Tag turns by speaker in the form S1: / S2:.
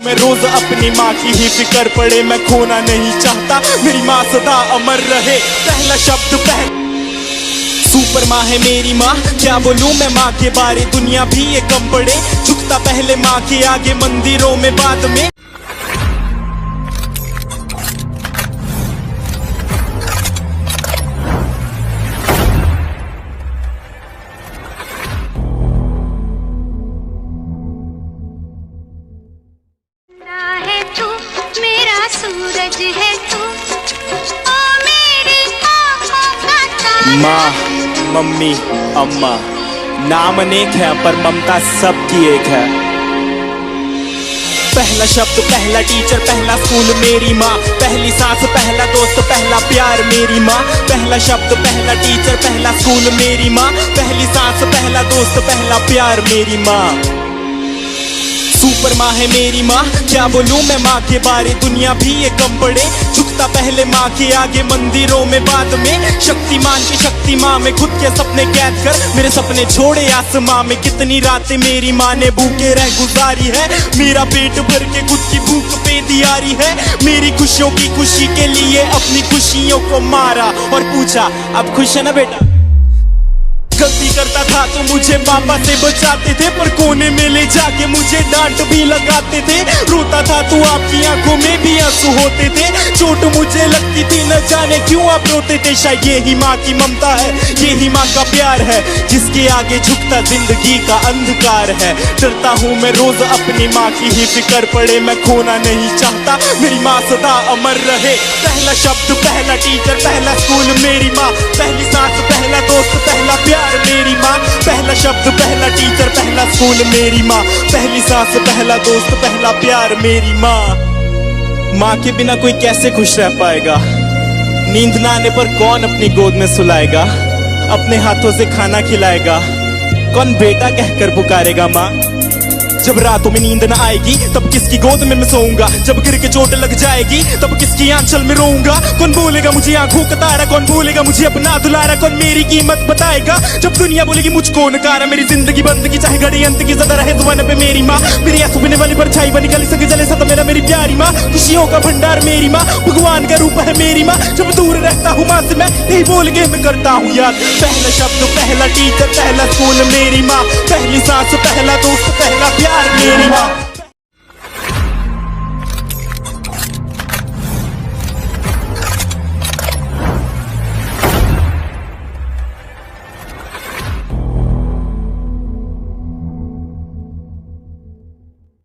S1: मैं रोज अपनी माँ की ही फिक्र पड़े, मैं खोना नहीं चाहता, मेरी माँ सदा अमर रहे। पहला शब्द सुपर माँ है मेरी माँ, क्या बोलूं मैं माँ के बारे, दुनिया भी ये कम पड़े। झुकता पहले माँ के आगे, मंदिरों में बाद में।
S2: सूरज है तू, ओ मेरी आँखों का तारा।
S1: माँ, मम्मी, अम्मा, नाम अनेक है पर ममता सबकी एक है। पहला शब्द, पहला टीचर, पहला स्कूल मेरी माँ, पहली सांस, पहला दोस्त, पहला प्यार मेरी माँ। पहला शब्द, पहला टीचर, पहला स्कूल मेरी माँ, पहली सांस, पहला दोस्त, पहला प्यार मेरी माँ। सुपर माँ है मेरी माँ, क्या बोलूं मैं माँ के बारे, दुनिया भी ये कम पड़े। झुकता पहले माँ के आगे, मंदिरों में बाद में। शक्तिमान की शक्ति माँ में खुद के सपने कैद कर, मेरे सपने छोड़े आसमां में। कितनी रातें मेरी माँ ने भूखे रह गुजारी है, मेरा पेट भर के खुद की भूख पे दियारी है। मेरी खुशियों की खुशी के लिए अपनी खुशियों को मारा और पूछा अब खुश है ना बेटा। गलती करता था तो मुझे पापा से बचाते थे, पर कोने में ले जाके मुझे डांट भी लगाते थे। रोता था तो आपकी आंखों में भी आंसू होते थे, चोट मुझे लगती थी न जाने क्यों आप रोते थे। शायद यही माँ की ममता है, यही माँ का प्यार है, जिसके आगे झुकता जिंदगी का अंधकार है। डरता हूँ मैं रोज अपनी माँ की ही फिक्र पड़े, मैं खोना नहीं चाहता, मेरी माँ सदा अमर रहे। पहला शब्द, पहला टीचर, पहला स्कूल मेरी माँ, पहली सांस, पहला दोस्त, पहला प्यार मेरी माँ। पहला शब्द, पहला टीचर, पहला स्कूल मेरी माँ, पहली सांस, पहला दोस्त, पहला प्यार मेरी माँ। माँ के बिना कोई कैसे खुश रह पाएगा, नींद ना आने पर कौन अपनी गोद में सुलाएगा, अपने हाथों से खाना खिलाएगा, कौन बेटा कहकर पुकारेगा माँ। जब रातों में नींद न आएगी तब किसकी गोद में मैं सोऊंगा, जब गिर के चोट लग जाएगी तब किसकी आंचल में रोऊंगा। कौन बोलेगा मुझे आंखों का तारा, कौन बोलेगा मुझे अपना दुलारा, कौन मेरी कीमत बताएगा जब दुनिया बोलेगी मुझको नकारा। मेरी जिंदगी बंदगी चाहे घड़ी अंत की ज़्यादा रहे जुबान पे मेरी माँ, मेरी आंसू पीने वाली परछाई बनी गली संग जले सदा मेरा मेरी प्यारी माँ। खुशियों का भंडार मेरी माँ, भगवान का रूप है मेरी माँ। जब दूर रहता हूँ माँ से मैं यही बोल के मैं करता हूँ याद। पहला शब्द, पहला टीचर, पहला स्कूल मेरी माँ, पहली सांस, पहला दोस्त, पहला प्यार मेरी माँ।